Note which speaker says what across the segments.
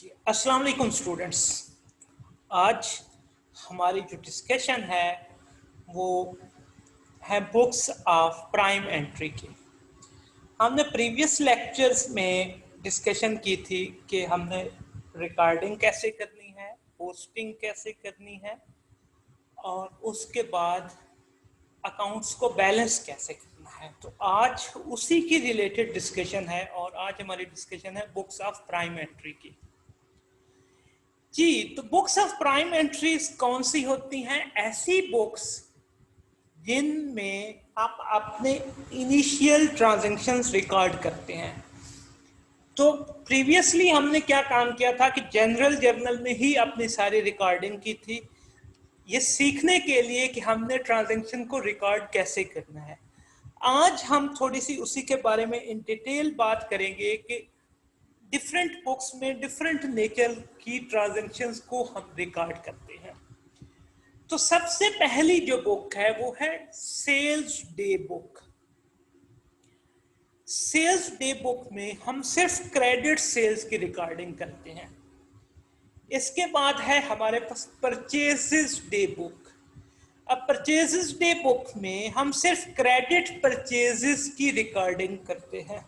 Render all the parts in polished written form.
Speaker 1: जी, अस्सलाम वालेकुम स्टूडेंट्स। आज हमारी जो डिस्कशन है वो है बुक्स ऑफ प्राइम एंट्री की। हमने प्रीवियस लेक्चर्स में डिस्कशन की थी कि हमने रिकॉर्डिंग कैसे करनी है, पोस्टिंग कैसे करनी है और उसके बाद अकाउंट्स को बैलेंस कैसे करना है। तो आज उसी की रिलेटेड डिस्कशन है और आज हमारी डिस्कशन है बुक्स ऑफ प्राइम एंट्री की। जी, तो बुक्स ऑफ प्राइम एंट्रीज कौन सी होती हैं? ऐसी बुक्स जिनमें आप अपने इनिशियल ट्रांजैक्शंस रिकॉर्ड करते हैं। तो प्रीवियसली हमने क्या काम किया था कि जनरल जर्नल में ही अपनी सारी रिकॉर्डिंग की थी, ये सीखने के लिए कि हमने ट्रांजैक्शन को रिकॉर्ड कैसे करना है। आज हम थोड़ी सी उसी के बारे में इन डिटेल बात करेंगे कि डिफरेंट बुक्स में डिफरेंट नेचर की ट्रांजैक्शंस को हम रिकॉर्ड करते हैं। तो सबसे पहली जो बुक है वो है sales day book. Sales day book में हम सिर्फ क्रेडिट सेल्स की रिकॉर्डिंग करते हैं। इसके बाद है हमारे पास परचेजेस डे बुक। अब परचेजेस डे बुक में हम सिर्फ क्रेडिट परचेजेस की रिकॉर्डिंग करते हैं।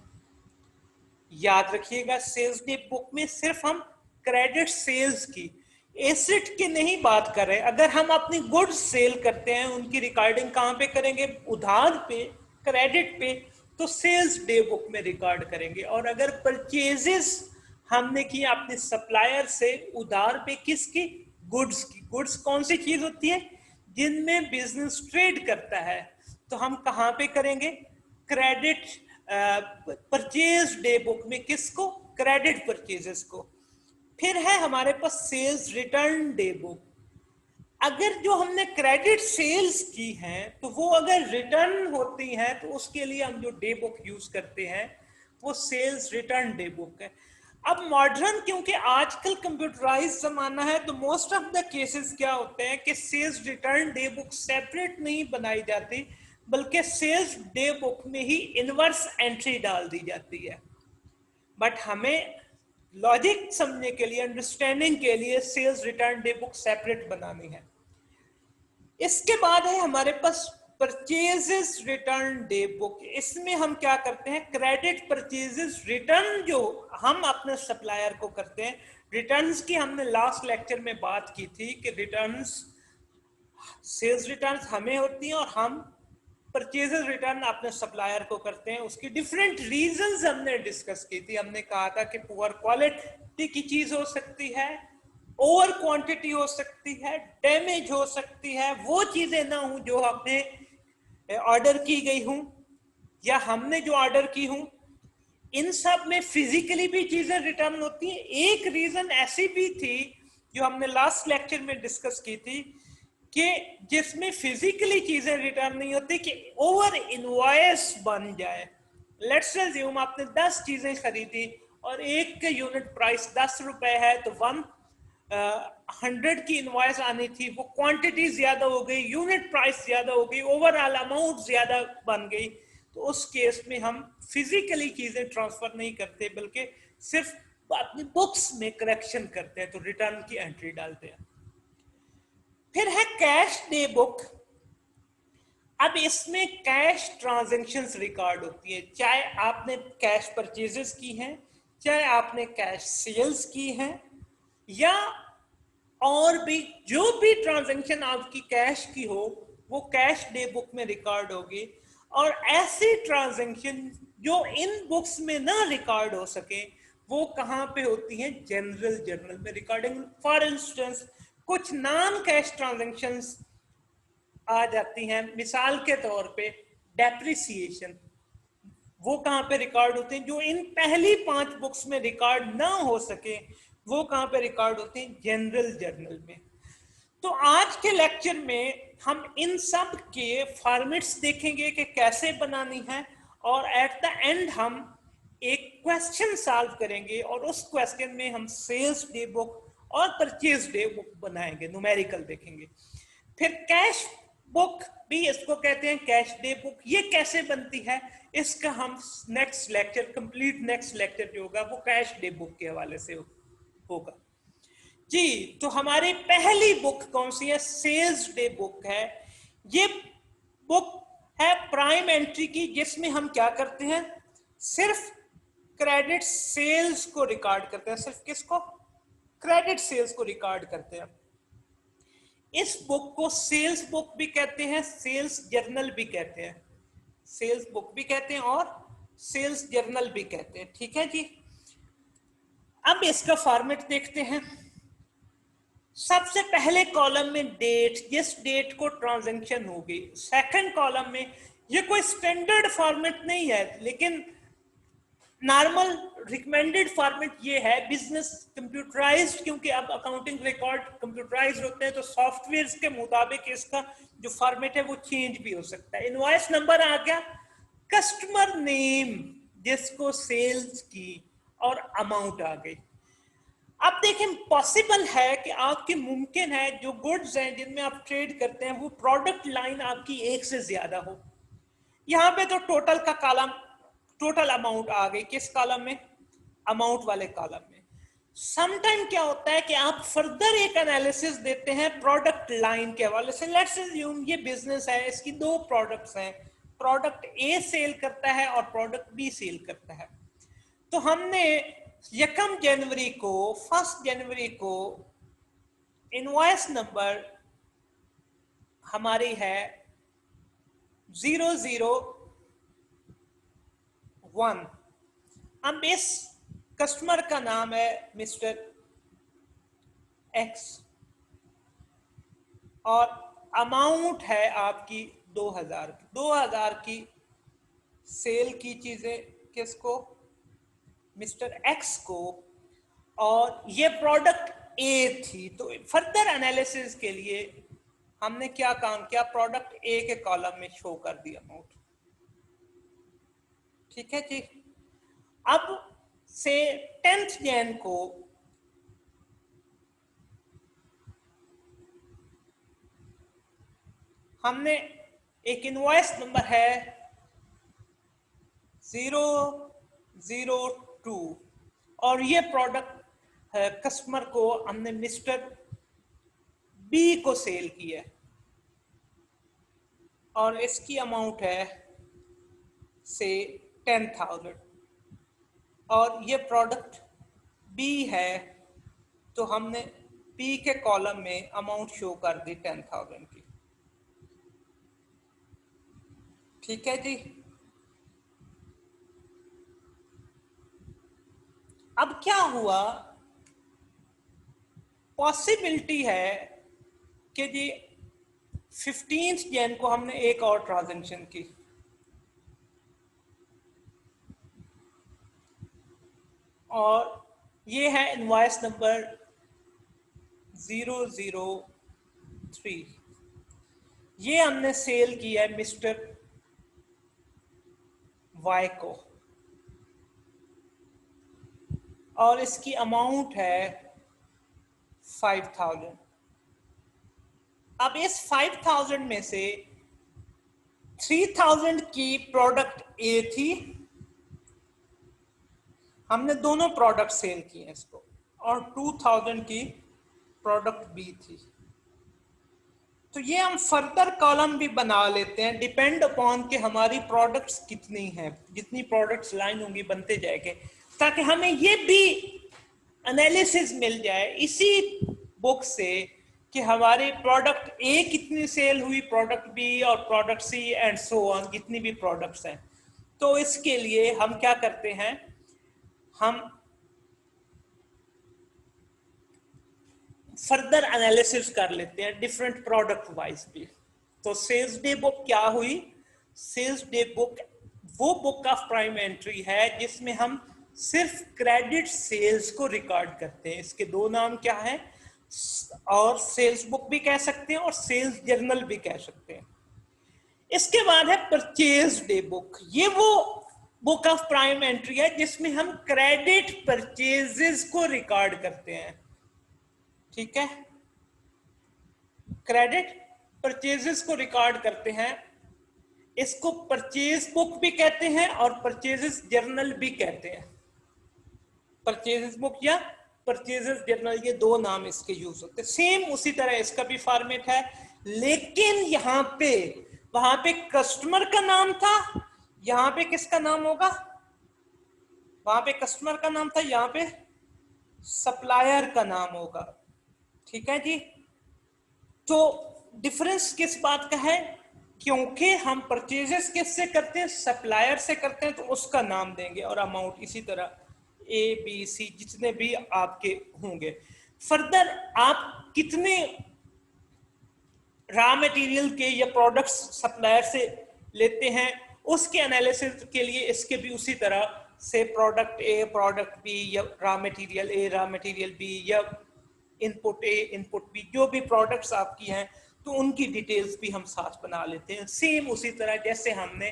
Speaker 1: याद रखिएगा, सेल्स डे बुक में सिर्फ हम क्रेडिट सेल्स की, एसेट की नहीं बात कर रहे। अगर हम अपनी गुड्स सेल करते हैं उनकी रिकॉर्डिंग कहाँ पे करेंगे? उधार पे, क्रेडिट पे, तो सेल्स डे बुक में रिकॉर्ड करेंगे। और अगर परचेजेस हमने की अपने सप्लायर से उधार पे, किसकी? गुड्स की। गुड्स कौन सी चीज होती है जिनमें बिजनेस ट्रेड करता है? तो हम कहाँ पे करेंगे? क्रेडिट परचेज डे बुक में। किसको? क्रेडिट परचेजेस को। फिर है हमारे पास सेल्स रिटर्न डे बुक। अगर जो हमने क्रेडिट सेल्स की हैं तो वो अगर रिटर्न होती हैं तो उसके लिए हम जो डे बुक यूज करते हैं वो सेल्स रिटर्न डे बुक है। अब मॉडर्न, क्योंकि आजकल कंप्यूटराइज जमाना है, तो मोस्ट ऑफ द केसेस क्या होते हैं कि sales return day book separate नहीं बनाई जाती, बल्कि सेल्स डे बुक में ही इनवर्स एंट्री डाल दी जाती है। बट हमें लॉजिक समझने के लिए, अंडरस्टैंडिंग के लिए sales return day book separate बनानी है। इसके बाद है हमारे पास परचेजेस रिटर्न डे बुक। इसमें हम क्या करते हैं? क्रेडिट परचेजेस रिटर्न जो हम अपने सप्लायर को करते हैं। रिटर्न्स की हमने लास्ट लेक्चर में बात की थी कि रिटर्न्स, सेल्स रिटर्न्स हमें होती हैं और हम परचेजेस रिटर्न अपने सप्लायर को करते हैं। उसकी डिफरेंट रीजंस हमने डिस्कस की थी। हमने कहा था कि पुअर क्वालिटी की चीज हो सकती है, ओवर क्वांटिटी हो सकती है, डैमेज हो सकती है, वो चीजें ना हो जो हमने ऑर्डर की गई हूं या हमने जो ऑर्डर की हूं। इन सब में फिजिकली भी चीजें रिटर्न होती हैं। एक रीजन ऐसी भी थी जो हमने लास्ट लेक्चर में डिस्कस की थी कि जिसमें फिजिकली चीजें रिटर्न नहीं होती, कि ओवर इनवॉइस बन जाए। लेट्स अज्यूम आपने 10 चीजें खरीदी और एक के यूनिट प्राइस 10 रुपए है, तो 100 की इनवॉइस आनी थी, वो क्वांटिटी ज्यादा हो गई, यूनिट प्राइस ज्यादा हो गई, ओवरऑल अमाउंट ज्यादा बन गई। तो उस केस में हम फिजिकली चीजें ट्रांसफर नहीं करते, बल्कि सिर्फ अपनी बुक्स में करेक्शन करते हैं, तो रिटर्न की एंट्री डालते हैं। फिर है कैश डे बुक। अब इसमें कैश ट्रांजैक्शंस रिकॉर्ड होती है, चाहे आपने कैश परचेजेस की हैं, चाहे आपने कैश सेल्स की हैं, या और भी जो भी ट्रांजैक्शन आपकी कैश की हो वो कैश डे बुक में रिकॉर्ड होगी। और ऐसी ट्रांजैक्शन जो इन बुक्स में ना रिकॉर्ड हो सके वो कहाँ पे होती हैं? जनरल जर्नल में रिकॉर्डिंग। फॉर इंस्टेंस कुछ नॉन कैश ट्रांजैक्शंस आ जाती हैं, मिसाल के तौर पे डेप्रिसिएशन, वो कहाँ पे रिकॉर्ड होते हैं? जो इन पहली 5 बुक्स में रिकॉर्ड ना हो सके वो कहाँ पे रिकॉर्ड होते हैं? जनरल जर्नल में। तो आज के लेक्चर में हम इन सब के फॉर्मेट्स देखेंगे कि कैसे बनानी है, और एट द एंड हम एक क्वेश्चन सॉल्व करेंगे और उस क्वेश्चन में हम सेल्स डे बुक और परचेज डे बुक बनाएंगे, न्यूमेरिकल देखेंगे। फिर कैश बुक भी इसको कहते हैं, कैश डे बुक। ये कैसे बनती है इसका हम next lecture, complete next lecture जो होगा वो कैश डे बुक के हवाले से होगा। होगा जी। तो हमारी पहली बुक कौन सी है? सेल्स डे बुक है। ये बुक है प्राइम एंट्री की, जिसमें हम क्या करते हैं? सिर्फ क्रेडिट सेल्स को रिकॉर्ड करते हैं। सिर्फ किसको? क्रेडिट सेल्स को रिकॉर्ड करते हैं। इस बुक को सेल्स बुक भी कहते हैं, सेल्स जर्नल भी कहते हैं। सेल्स बुक भी कहते हैं और सेल्स जर्नल भी कहते हैं। ठीक है जी। अब इसका फॉर्मेट देखते हैं। सबसे पहले कॉलम में डेट, जिस डेट को ट्रांजैक्शन होगी। सेकंड कॉलम में, ये कोई स्टैंडर्ड फॉर्मेट नहीं है, लेकिन नॉर्मल रिकमेंडेड फॉर्मेट ये है। बिजनेस कंप्यूटराइज्ड, क्योंकि अब अकाउंटिंग रिकॉर्ड कंप्यूटराइज्ड होते हैं, तो सॉफ्टवेयर के मुताबिक इसका जो फॉर्मेट है वो चेंज भी हो सकता है। इनवॉइस नंबर आ गया, कस्टमर नेम जिसको सेल्स की, और अमाउंट आ गई। अब देखें, पॉसिबल है कि आपके मुमकिन है जो गुड्स हैं जिनमें आप ट्रेड करते हैं वो प्रोडक्ट लाइन आपकी एक से ज्यादा हो। यहां पे तो टोटल का कॉलम, टोटल अमाउंट आ गई। किस कॉलम में? अमाउंट वाले कॉलम में। समटाइम क्या होता है कि आप फर्दर एक एनालिसिस देते हैं प्रोडक्ट लाइन के हवाले से। लेट्स अज्यूम ये बिजनेस है, इसकी दो प्रोडक्ट्स हैं, प्रोडक्ट ए सेल करता है और प्रोडक्ट बी सेल करता है। तो हमने 1 जनवरी को, 1 जनवरी को इनवॉइस नंबर हमारी है 001। अब इस कस्टमर का नाम है मिस्टर एक्स और अमाउंट है आपकी 2000 की। 2000 की सेल की चीजें किसको? मिस्टर एक्स को। और ये प्रोडक्ट ए थी। तो फर्दर एनालिसिस के लिए हमने क्या काम किया? प्रोडक्ट ए के कॉलम में शो कर दिया अमाउंट। ठीक है जी। अब से 10th जैन को हमने एक इनवॉइस नंबर है 002 और ये प्रोडक्ट कस्टमर को हमने मिस्टर बी को सेल किया और इसकी अमाउंट है से 10,000 और ये प्रोडक्ट बी है, तो हमने बी के कॉलम में अमाउंट शो कर दी 10,000 की। ठीक है जी। अब क्या हुआ? पॉसिबिलिटी है कि जी 15th जैन को हमने एक और ट्रांजैक्शन की और ये है इनवॉइस नंबर 003। ये हमने सेल किया है मिस्टर वाई को और इसकी अमाउंट है 5,000। अब इस 5,000 में से 3,000 की प्रोडक्ट ए थी, हमने दोनों प्रोडक्ट सेल किए इसको, और 2,000 की प्रोडक्ट बी थी। तो ये हम फर्दर कॉलम भी बना लेते हैं, डिपेंड अपॉन कि हमारी प्रोडक्ट्स कितनी हैं। जितनी प्रोडक्ट्स लाइन होंगी बनते जाएंगे, ताकि हमें ये भी एनालिसिस मिल जाए इसी बुक से कि हमारी प्रोडक्ट ए कितनी सेल हुई, प्रोडक्ट बी और product C and so on, जितनी भी प्रोडक्ट्स हैं। तो इसके लिए हम क्या करते हैं? हम फर्दर एनालिसिस कर लेते हैं डिफरेंट प्रोडक्ट वाइज भी। तो सेल्स डे बुक क्या हुई? सेल्स डे बुक वो बुक ऑफ प्राइम एंट्री है जिसमें हम सिर्फ क्रेडिट सेल्स को रिकॉर्ड करते हैं। इसके दो नाम क्या है? और सेल्स बुक भी कह सकते हैं और सेल्स जर्नल भी कह सकते हैं। इसके बाद है परचेज डे बुक। ये वो बुक ऑफ प्राइम एंट्री है जिसमें हम क्रेडिट परचेजेस को रिकॉर्ड करते हैं। ठीक है, क्रेडिट परचेजेस को रिकॉर्ड करते हैं। इसको परचेज बुक भी कहते हैं और परचेजेस जर्नल भी कहते हैं। परचेजेस बुक या परचेजेस जर्नल, ये दो नाम इसके यूज होते हैं। सेम उसी तरह इसका भी फॉर्मेट है, लेकिन यहाँ पे वहां पे कस्टमर का नाम था, यहाँ पे किसका नाम होगा? वहां पे कस्टमर का नाम था, यहाँ पे सप्लायर का नाम होगा। ठीक है जी। तो डिफरेंस किस बात का है? क्योंकि हम परचेजेस किससे करते हैं? सप्लायर से करते हैं, तो उसका नाम देंगे और अमाउंट इसी तरह ए बी सी जितने भी आपके होंगे। फर्दर आप कितने रॉ मटेरियल के या प्रोडक्ट्स सप्लायर से लेते हैं, उसके एनालिसिस के लिए इसके भी उसी तरह से प्रोडक्ट ए, प्रोडक्ट बी, या raw material A, raw material B, या इनपुट ए, इनपुट बी, जो भी प्रोडक्ट्स आपकी हैं तो उनकी डिटेल्स भी हम साथ बना लेते हैं। सेम उसी तरह जैसे हमने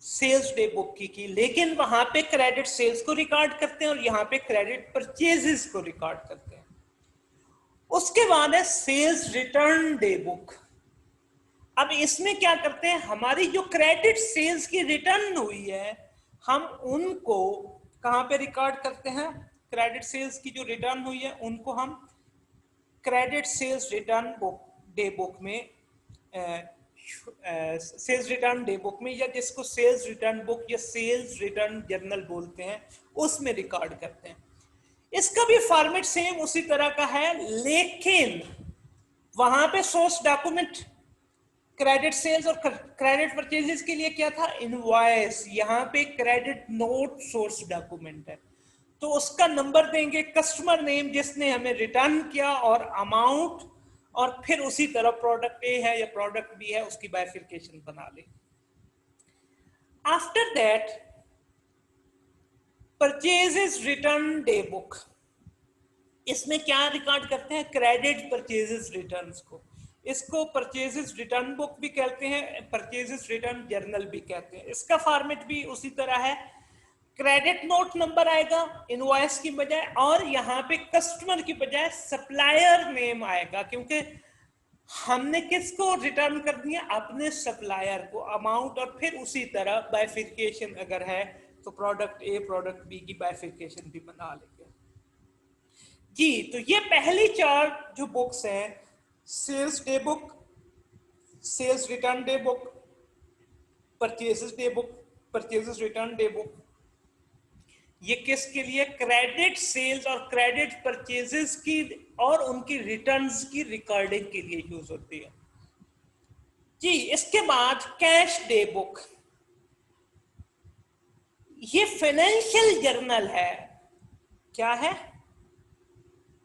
Speaker 1: सेल्स डे बुक की, लेकिन वहां पे क्रेडिट सेल्स को रिकॉर्ड करते हैं और यहाँ पे क्रेडिट परचेजेस को रिकॉर्ड करते हैं। उसके बाद है सेल्स रिटर्न डे बुक। अब इसमें क्या करते हैं? हमारी जो क्रेडिट सेल्स की रिटर्न हुई है, हम उनको कहां पे रिकॉर्ड करते हैं? क्रेडिट सेल्स की जो रिटर्न हुई है उनको हम credit sales return day book में, सेल्स रिटर्न डे बुक में, या जिसको सेल्स रिटर्न बुक या सेल्स रिटर्न जर्नल बोलते हैं, उसमें रिकॉर्ड करते हैं। इसका भी फॉर्मेट सेम उसी तरह का है, लेकिन वहां पे सोर्स डॉक्यूमेंट क्रेडिट सेल्स और क्रेडिट परचेजेस के लिए क्या था? इनवॉइस। यहाँ पे क्रेडिट नोट सोर्स डॉक्यूमेंट है, तो उसका नंबर देंगे, कस्टमर नेम जिसने हमें रिटर्न किया, और अमाउंट, और फिर उसी तरह प्रोडक्ट ए है या प्रोडक्ट बी है उसकी बाइफिकेशन बना ले। After that purchases return day book, इसमें क्या रिकॉर्ड करते हैं? क्रेडिट परचेजेस रिटर्न्स को। इसको परचेजेस रिटर्न बुक भी कहते हैं, परचेजेस रिटर्न जर्नल भी कहते हैं। इसका फॉर्मेट भी उसी तरह है, क्रेडिट नोट नंबर आएगा इनवॉइस की बजाय, और यहाँ पे कस्टमर की बजाय सप्लायर नेम आएगा, क्योंकि हमने किसको रिटर्न कर दिया? अपने सप्लायर को, अमाउंट, और फिर उसी तरह बाइफिकेशन अगर है तो प्रोडक्ट ए, प्रोडक्ट बी की बाइफिकेशन भी बना लेंगे जी। तो ये पहली चार जो बुक्स हैं, sales day book, sales return day book, purchases day book, purchases return day book, ये किसके लिए? क्रेडिट सेल्स और क्रेडिट परचेजेस की और उनकी रिटर्न्स की रिकॉर्डिंग के लिए यूज होती है जी। इसके बाद कैश डे बुक, ये फाइनेंशियल जर्नल है। क्या है?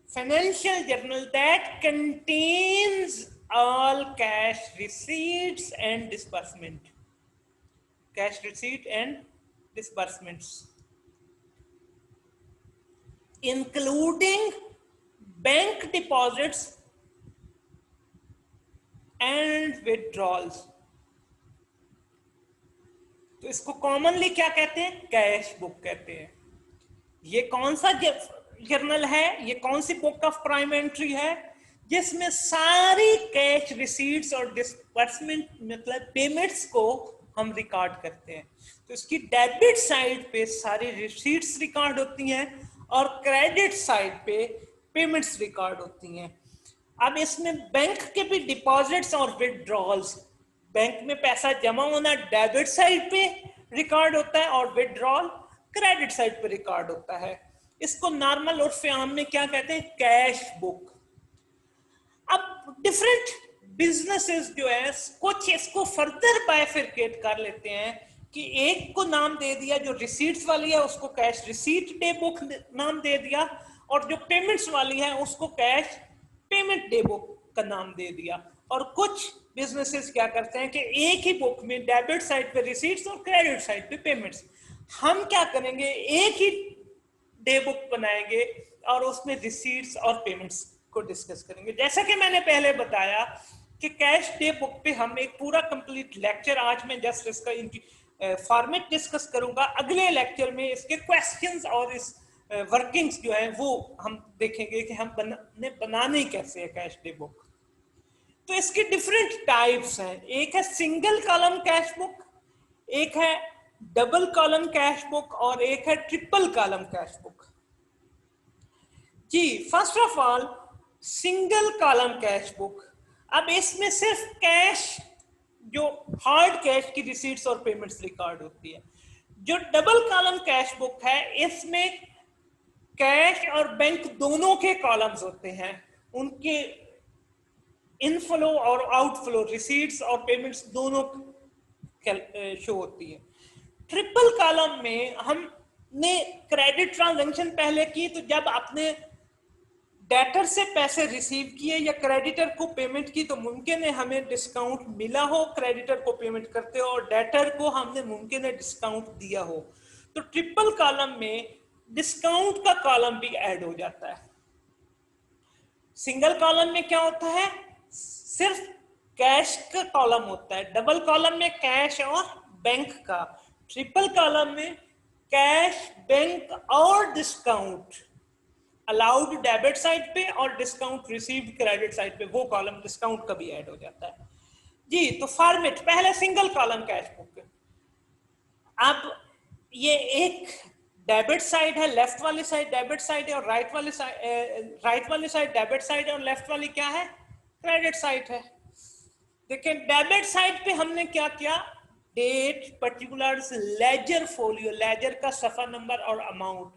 Speaker 1: Financial journal that contains all cash receipts and disbursement, cash receipt and disbursements, including bank deposits and withdrawals। तो इसको कॉमनली क्या कहते हैं? कैश बुक कहते हैं। ये कौन सा जर्नल है? ये कौन सी बुक ऑफ प्राइम एंट्री है? जिसमें सारी कैश रिसीट्स और डिसबर्समेंट मतलब पेमेंट्स को हम रिकॉर्ड करते हैं। तो इसकी डेबिट साइड पे सारी रिसीट्स रिकॉर्ड होती हैं और क्रेडिट साइड पे पेमेंट्स रिकॉर्ड होती हैं। अब इसमें बैंक के भी डिपॉजिट्स और विथड्रॉल्स, बैंक में पैसा जमा होना डेबिट साइड पे रिकॉर्ड होता है और विथड्रॉल क्रेडिट साइड पे रिकॉर्ड होता है। इसको नॉर्मल उर्फ आम में क्या कहते हैं? Cash book. अब डिफरेंट बिजनेसेस जो है कुछ इसको फर्दर बाइफरकेट कर लेते हैं कि एक को नाम दे दिया जो रिसीट्स वाली है उसको कैश रिसीट डे बुक नाम दे दिया, और जो पेमेंट्स वाली है उसको कैश पेमेंट डे बुक का नाम दे दिया। और कुछ बिजनेसेस क्या करते हैं कि एक ही बुक में डेबिट साइड पे रिसीट्स और क्रेडिट साइड पे पेमेंट्स। हम क्या करेंगे? एक ही डे बुक बनाएंगे और उसमें रिसीट्स और पेमेंट्स को डिस्कस करेंगे। जैसा कि मैंने पहले बताया कि कैश डे बुक पे हम एक पूरा कंप्लीट लेक्चर, आज मैं जस्ट इसका फॉर्मेट डिस्कस करूंगा। अगले लेक्चर में इसके क्वेश्चंस और इस वर्किंग्स जो है वो हम देखेंगे कि हम बनाने कैसे है कैश डे बुक। तो इसके डिफरेंट टाइप्स हैं। एक है सिंगल कॉलम कैश बुक, एक है डबल कॉलम कैश बुक और एक है ट्रिपल कॉलम कैश बुक। जी first of all single column cash book. अब इसमें सिर्फ कैश, जो हार्ड कैश की रिसीट्स और पेमेंट्स रिकॉर्ड होती है। जो डबल कॉलम कैश बुक है इसमें कैश और बैंक दोनों के कॉलम्स होते हैं, उनके इनफ्लो और आउटफ्लो, रिसीट्स और पेमेंट्स दोनों शो होती है। ट्रिपल कॉलम में हमने क्रेडिट ट्रांजैक्शन पहले की, तो जब आपने डेटर से पैसे रिसीव किए या क्रेडिटर को पेमेंट की तो मुमकिन है हमें डिस्काउंट मिला हो क्रेडिटर को पेमेंट करते हो, और डेटर को हमने मुमकिन है डिस्काउंट दिया हो। तो ट्रिपल कॉलम में डिस्काउंट का कॉलम भी ऐड हो जाता है। सिंगल कॉलम में क्या होता है, सिर्फ कैश का कॉलम होता है। डबल कॉलम में कैश और बैंक का। ट्रिपल कॉलम में कैश, बैंक और डिस्काउंट अलाउड डेबिट साइड पे और डिस्काउंट रिसीव्ड क्रेडिट साइड पे, वो कॉलम डिस्काउंट का भी ऐड हो जाता है। जी तो फॉर्मेट पहले सिंगल कॉलम कैश बुक। अब ये एक डेबिट साइड है, लेफ्ट वाली साइड डेबिट साइड है और राइट वाली साइड डेबिट साइड है, और लेफ्ट वाली क्या है, क्रेडिट साइड है। देखिए डेबिट साइड पे हमने क्या किया, date, particulars, ledger folio, ledger का सफा नंबर और अमाउंट,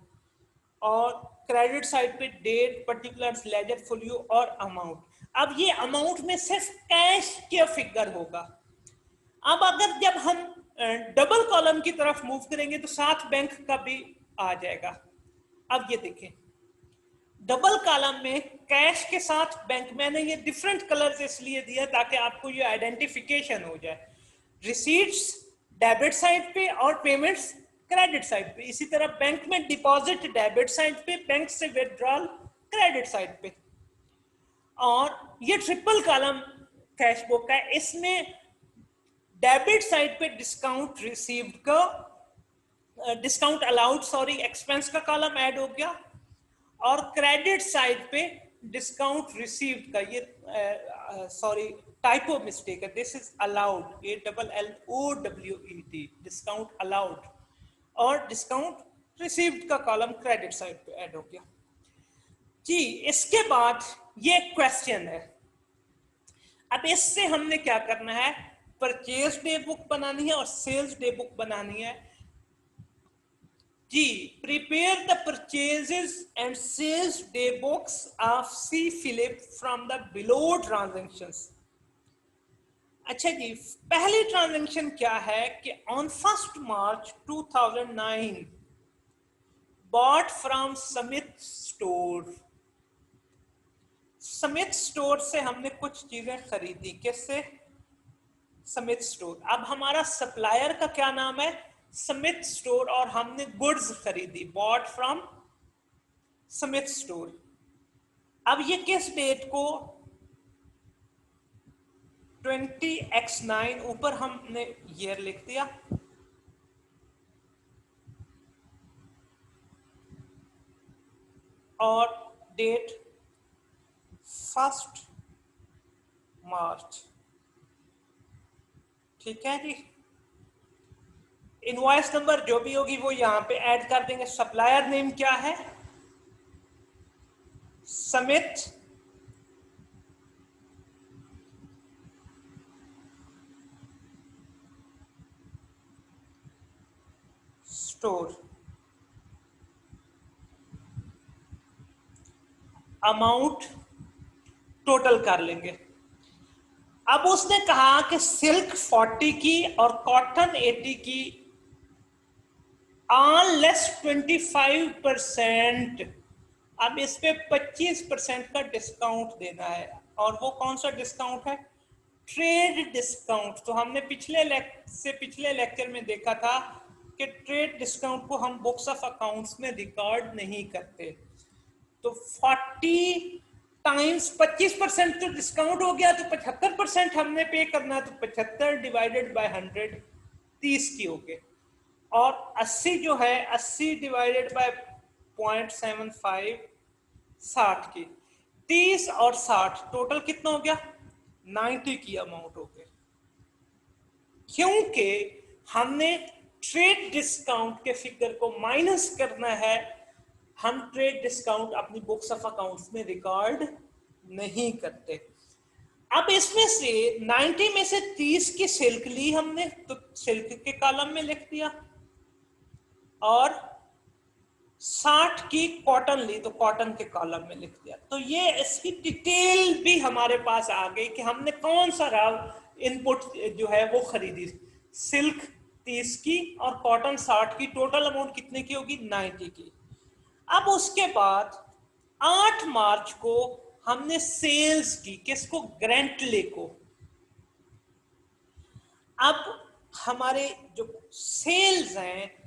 Speaker 1: और क्रेडिट साइड पे डेट, पर्टिकुलर्स, लेजर फोलियो और अमाउंट। अब ये अमाउंट में सिर्फ कैश के फिगर होगा। अब अगर जब हम डबल कॉलम की तरफ मूव करेंगे तो साथ बैंक का भी आ जाएगा। अब ये देखें डबल कॉलम में कैश के साथ बैंक, मैंने ये डिफरेंट कलर्स इसलिए दिया ताकि आपको ये आइडेंटिफिकेशन हो जाए। रिसीट्स डेबिट साइड पे और पेमेंट्स क्रेडिट साइड पे। इसी तरह बैंक में डिपॉजिट डेबिट साइड पे, बैंक से विड्रॉल क्रेडिट साइड पे। और ये ट्रिपल कॉलम कैश बुक है, इसमें डेबिट साइड पे डिस्काउंट रिसीव्ड का, डिस्काउंट अलाउड सॉरी एक्सपेंस का कॉलम ऐड हो गया, और क्रेडिट साइड पे डिस्काउंट रिसीव्ड का, ये सॉरी टाइपो मिस्टेक है, this is allowed, ALLOWED, discount allowed, और डिस्काउंट रिसीव्ड का कॉलम क्रेडिट साइड पे ऐड हो गया। जी इसके बाद ये क्वेश्चन है, अब इससे हमने क्या करना है, परचेज डे बुक बनानी है और सेल्स डे बुक बनानी है। जी prepare the purchases and sales day books of C Philip from the below transactions. अच्छा जी पहली ट्रांजैक्शन क्या है कि on 1 March 2009 bought from Samit store. Samit store से हमने कुछ चीजें खरीदी, किससे, समित स्टोर। अब हमारा सप्लायर का क्या नाम है, समित स्टोर, और हमने गुड्स खरीदी, बॉट फ्रॉम समित स्टोर। अब ये किस डेट को, 20x9, ऊपर हमने ईयर लिख दिया, और डेट 1 मार्च। ठीक है जी, इनवॉइस नंबर जो भी होगी वो यहां पे ऐड कर देंगे। सप्लायर नेम क्या है, समित स्टोर। अमाउंट टोटल कर लेंगे। अब उसने कहा कि सिल्क 40 की और कॉटन 80 की, ऑन लेस 25%। अब इस पे 25% का डिस्काउंट देना है, और वो कौन सा डिस्काउंट है, ट्रेड डिस्काउंट। तो हमने पिछले लेक्चर में देखा था कि ट्रेड डिस्काउंट को हम बुक्स ऑफ अकाउंट्स में रिकॉर्ड नहीं करते। तो 40 टाइम्स 25% तो डिस्काउंट हो गया, तो 75% हमने पे करना, तो 75 डिवाइडेड बाय 100 30 की हो गए, और 80 जो है 80 डिवाइडेड बाय 0.75 60 की। 30 और 60 टोटल कितना हो गया, 90 की अमाउंट हो गई, क्योंकि हमने ट्रेड डिस्काउंट के फिगर को माइनस करना है हम ट्रेड डिस्काउंट अपनी बुक्स ऑफ अकाउंट्स में रिकॉर्ड नहीं करते। अब इसमें से 90 में से 30 की सिल्क ली हमने, तो सिल्क के कॉलम में लिख दिया, और 60 की कॉटन ली तो कॉटन के कॉलम में लिख दिया। तो ये इसकी डिटेल भी हमारे पास आ गई कि हमने कौन सा रॉ इनपुट जो है वो खरीदी। सिल्क 30 की और कॉटन 60 की, टोटल अमाउंट कितने की होगी? 90 की। अब उसके बाद 8 मार्च को हमने सेल्स की, किसको? ग्रेंटले को। अब हमारे जो सेल्स हैं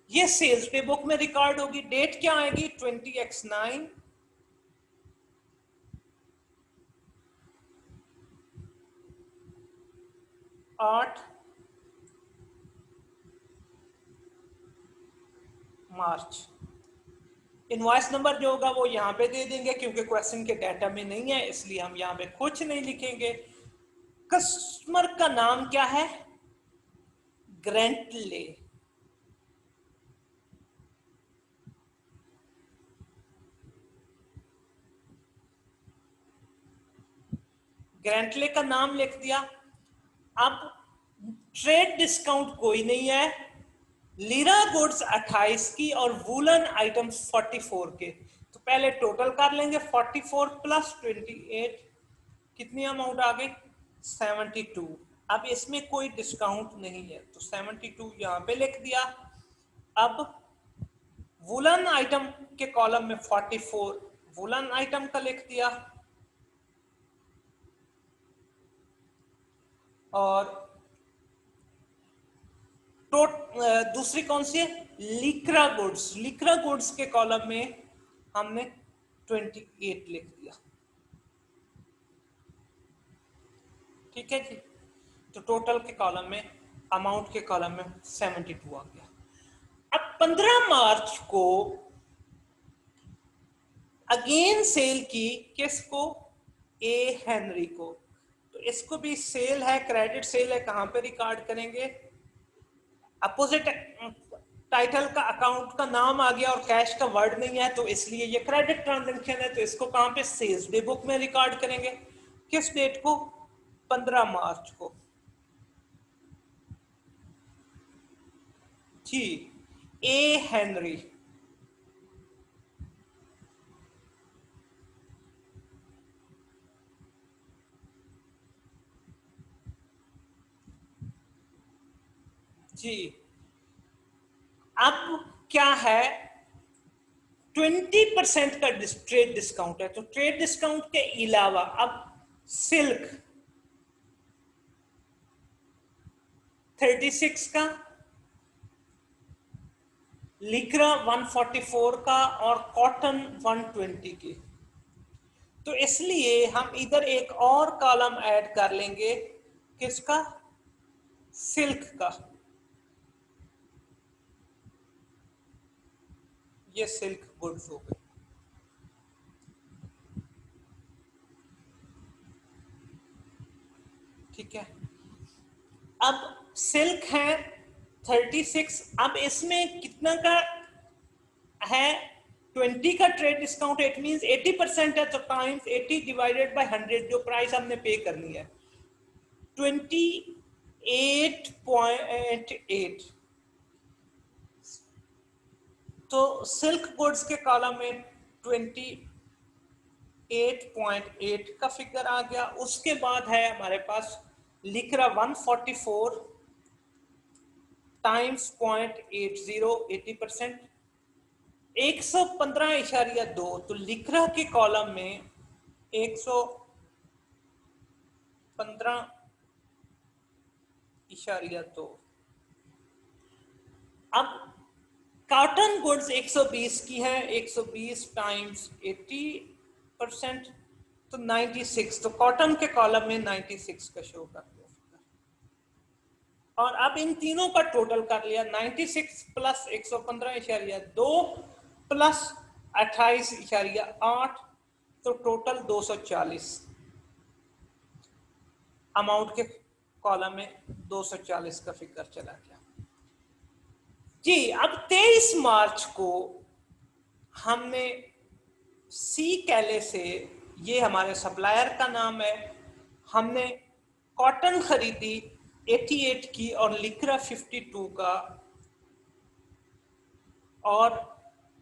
Speaker 1: ये सेल्स पे बुक में रिकॉर्ड होगी। डेट क्या आएगी? 20x9 8 मार्च। इनवॉइस नंबर जो होगा वो यहाँ पे दे देंगे, क्योंकि क्वेश्चन के डाटा में नहीं है इसलिए हम यहाँ पे कुछ नहीं लिखेंगे। कस्टमर का नाम क्या है? ग्रेंटले। ग्रेंटले का नाम लिख दिया। अब ट्रेड डिस्काउंट कोई नहीं है, लीरा गुड्स 28 की और वूलन आइटम्स 44 के। तो पहले टोटल कर लेंगे, 44 प्लस 28 कितनी अमाउंट आ गई? 72। अब इसमें कोई डिस्काउंट नहीं है तो 72 यहां पे लिख दिया। अब वूलन आइटम के कॉलम में 44 वूलन आइटम का लिख दिया, और दूसरी कौन सी है? लिक्रा गुड्स। लिक्रा गुड्स के कॉलम में हमने 28 लिख दिया। ठीक है जी। तो टोटल के कॉलम में, अमाउंट के कॉलम में 72 आ गया। अब 15 मार्च को अगेन सेल की, किसको? ए हेनरी को। तो इसको भी सेल है, क्रेडिट सेल है, कहां पे रिकॉर्ड करेंगे? अपोजिट टाइटल का अकाउंट का नाम आ गया और कैश का वर्ड नहीं है, तो इसलिए ये क्रेडिट ट्रांजैक्शन है, तो इसको कहां पे? सेल्स डे बुक में रिकॉर्ड करेंगे। किस डेट को? 15 मार्च को। जी, ए हेनरी। जी, अब क्या है? 20% का ट्रेड डिस्काउंट है, तो ट्रेड डिस्काउंट के अलावा अब सिल्क 36 का, लिक्रा 144 का और कॉटन 120 की। तो इसलिए हम इधर एक और कॉलम ऐड कर लेंगे, किसका? सिल्क का। ये सिल्क गुड्स हो गई। ठीक है। अब सिल्क है 36। अब इसमें कितना का है? 20 का ट्रेड डिस्काउंट। इट मींस 80% है, तो टाइम्स 80 डिवाइडेड बाय 100 जो प्राइस हमने पे करनी है 28.8। तो सिल्क गुड्स के कॉलम में 28.8 का फिगर आ गया। उसके बाद है हमारे पास लिक्रा 144 टाइम्स 0.80 80%, 115.2। तो लिक्रा के कॉलम में 115.2। अब कॉटन गुड्स 120 की है, 120 टाइम्स 80%, तो 96। तो कॉटन के कॉलम में 96 का शो कर दिया। और अब इन तीनों का टोटल कर लिया, 96 प्लस 115.2 प्लस 28.8, तो टोटल 240। अमाउंट के कॉलम में 240 का फिगर चला गया जी। अब 23 मार्च को हमने सी कैले से, ये हमारे सप्लायर का नाम है, हमने कॉटन खरीदी 88 की और लिक्रा 52 का, और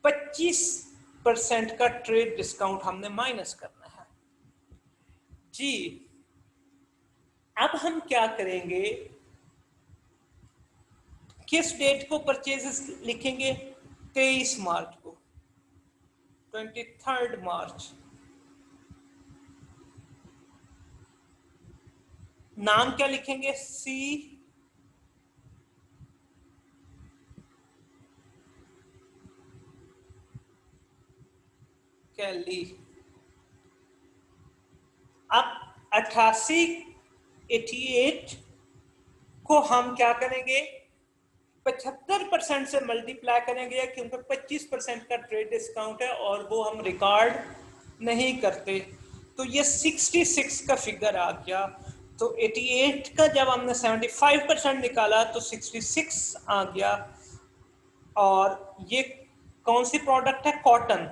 Speaker 1: 25% का ट्रेड डिस्काउंट हमने माइनस करना है। जी, अब हम क्या करेंगे, किस डेट को परचेजेस लिखेंगे? 23 मार्च को, 23 मार्च। नाम क्या लिखेंगे? सी कैली। अब 88 को हम क्या करेंगे? 75% से मल्टीप्लाई करेंगे, क्योंकि 25% का ट्रेड डिस्काउंट है और वो हम रिकॉर्ड नहीं करते। तो ये 66 का फिगर आ गया। तो 88 का जब हमने 75% निकाला तो 66 आ गया। और ये कौन सी प्रोडक्ट है? कॉटन।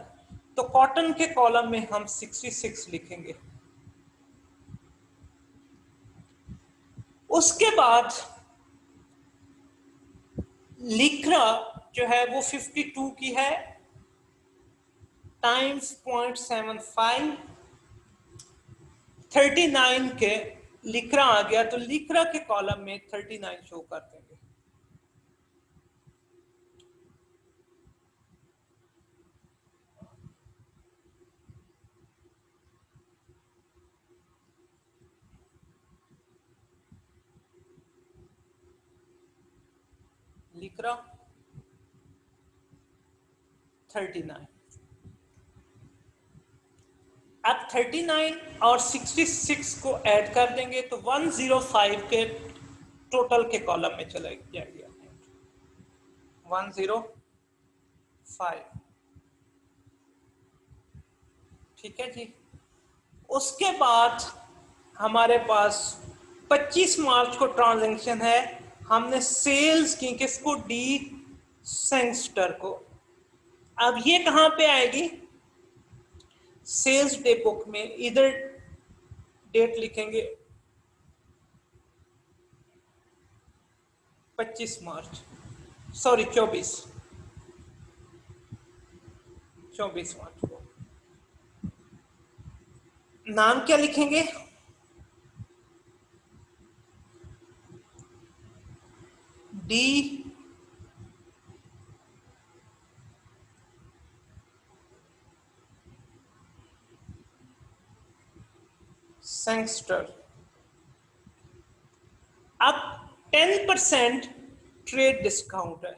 Speaker 1: तो कॉटन के कॉलम में हम 66 लिखेंगे। उसके बाद लिक्रा जो है वो 52 की है, टाइम्स 0.75, 39 के लिक्रा आ गया। तो लिक्रा के कॉलम में 39 शो कर देंगे। लिक्रा 39। अब 39 और 66 को ऐड कर देंगे तो 105 के टोटल के कॉलम में चला जाएगा। 105, ठीक है जी। उसके बाद हमारे पास 25 मार्च को ट्रांजैक्शन है, हमने सेल्स की किसको? डी सेंगस्टर को। अब ये कहां पे आएगी? सेल्स डे बुक में। इधर डेट लिखेंगे 25 मार्च, सॉरी 24 मार्च को। नाम क्या लिखेंगे? डी सेंगस्टर। अब 10% ट्रेड डिस्काउंट है।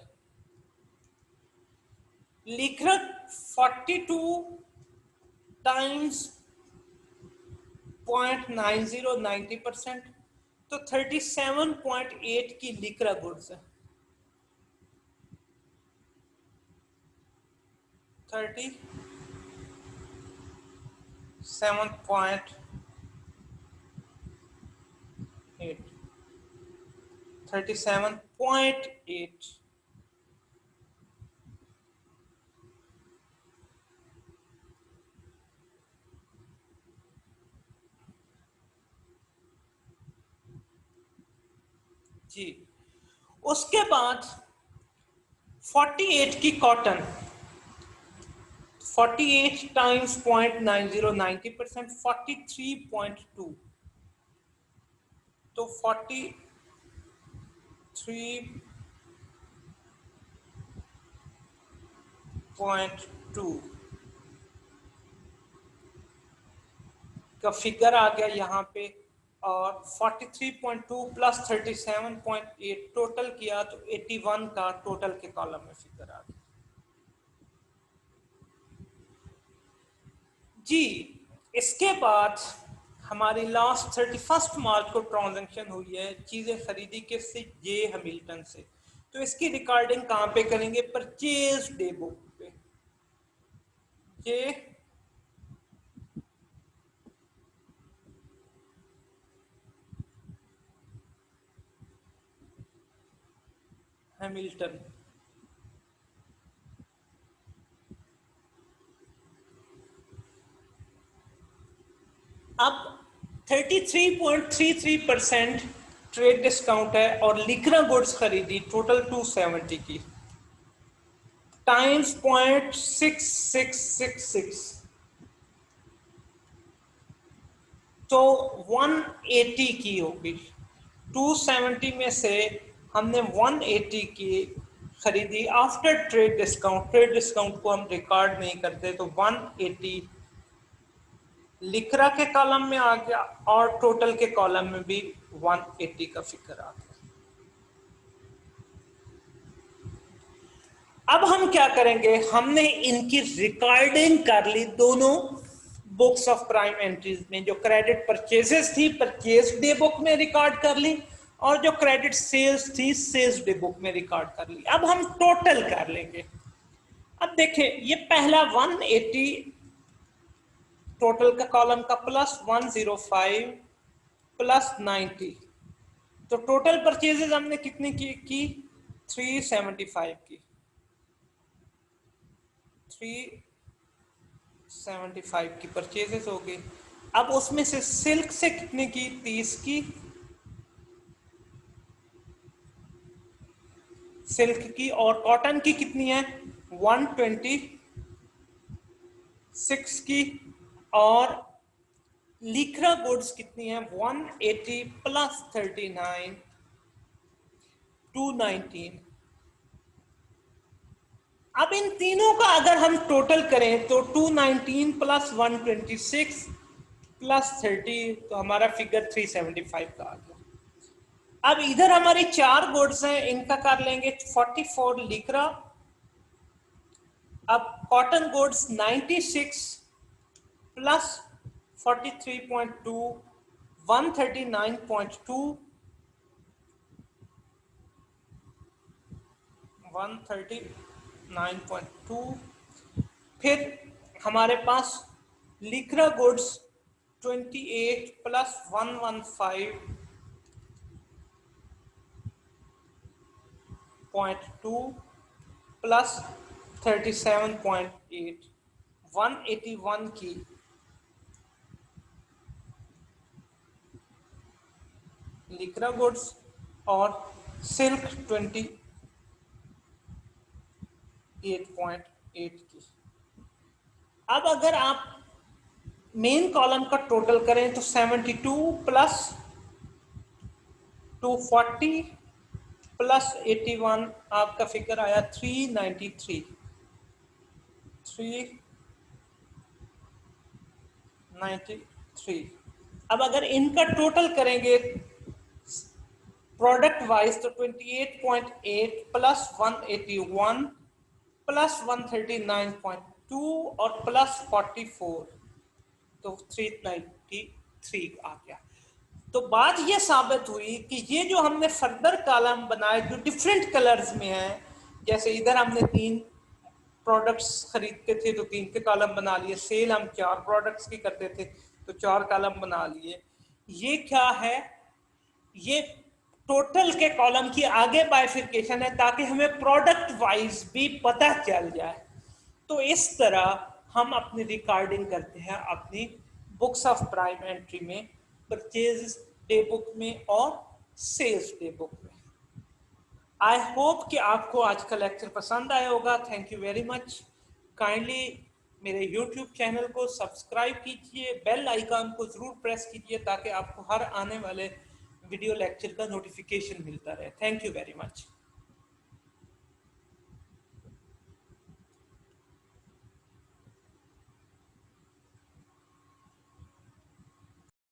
Speaker 1: लिख रहा 42 टाइम्स 0.90, 90%, तो 37.8 की लिक्रा गुड्स है। 37.8, 37.8। जी, उसके बाद 48 की कॉटन, 48 टाइम्स 0.90, 90%, 43.2, तो 43.2 का फिगर आ गया यहाँ पे। और 43.2 प्लस 37.8 टोटल किया तो 81 का टोटल के कॉलम में फिगर आ गया। जी, इसके बाद हमारी लास्ट 31 मार्च को ट्रांजैक्शन हुई है, चीजें खरीदी किससे? जे हैमिल्टन से। तो इसकी रिकॉर्डिंग कहां पे करेंगे? परचेज डे बुक पे। जे हैमिल्टन। अब 33.33% ट्रेड डिस्काउंट है और लिक्रा गुड्स खरीदी टोटल 270 की टाइम्स 0.6666 तो 180 की होगी। 270 में से हमने 180 की खरीदी after trade discount. Trade discount को हम रिकॉर्ड नहीं करते, तो 180 लिक्रा के कॉलम में आ गया और टोटल के कॉलम में भी 180 का फिगर आ गया। अब हम क्या करेंगे, हमने इनकी रिकॉर्डिंग कर ली दोनों बुक्स ऑफ प्राइम एंट्रीज में। जो क्रेडिट परचेजेस थी परचेज डे बुक में रिकॉर्ड कर ली और जो क्रेडिट सेल्स थी सेल्स डे बुक में रिकॉर्ड कर ली। अब हम टोटल कर लेंगे। अब देखें, ये पहला 180 टोटल का कॉलम का प्लस 105 प्लस 90, तो टोटल परचेजेस हमने कितनी की 375 की। 375 की परचेजेस हो गई। अब उसमें से सिल्क से कितने की 30 की, सिल्क की, और कॉटन की कितनी है 126 की, और लिक्रा गुड्स कितनी है 180 प्लस 39 219। अब इन तीनों का अगर हम टोटल करें तो 219 प्लस 126 प्लस 30, तो हमारा फिगर 375 का आ गया। अब इधर हमारी 4 गुड्स हैं, इनका कर लेंगे 44 लिक्रा। अब कॉटन गुड्स 96 प्लस 43.2 139.2 139.2। फिर हमारे पास लिक्रा गुड्स 28 प्लस 115.2 प्लस 37.8 181 की लिक्रा गुड्स और सिल्क 28.8 की। अब अगर आप मेन कॉलम का टोटल करें तो 72 प्लस 240 प्लस 81 आपका फिगर आया 393। अब अगर इनका टोटल करेंगे प्रोडक्ट वाइज तो 28.8 प्लस 181 प्लस 139.2 और प्लस 44, तो 393 आ गया। तो बात ये साबित हुई कि ये जो हमने फर्दर कॉलम बनाए जो डिफरेंट कलर्स में है, जैसे इधर हमने 3 प्रोडक्ट्स खरीदते थे तो 3 के कॉलम बना लिए, सेल हम 4 प्रोडक्ट्स की करते थे तो 4 कॉलम बना लिए। ये क्या है, ये टोटल के कॉलम की आगे बाइफिकेशन है ताकि हमें प्रोडक्ट वाइज भी पता चल जाए। तो इस तरह हम अपनी रिकॉर्डिंग करते हैं अपनी बुक्स ऑफ प्राइम एंट्री में, परचेज डे बुक में और सेल्स डे बुक में। आई होप कि आपको आज का लेक्चर पसंद आया होगा। Thank you very much. Kindly मेरे यूट्यूब चैनल को सब्सक्राइब कीजिए, बेल आइकन को ज़रूर प्रेस कीजिए ताकि आपको हर आने वाले वीडियो लेक्चर का नोटिफिकेशन मिलता रहे। Thank you very much.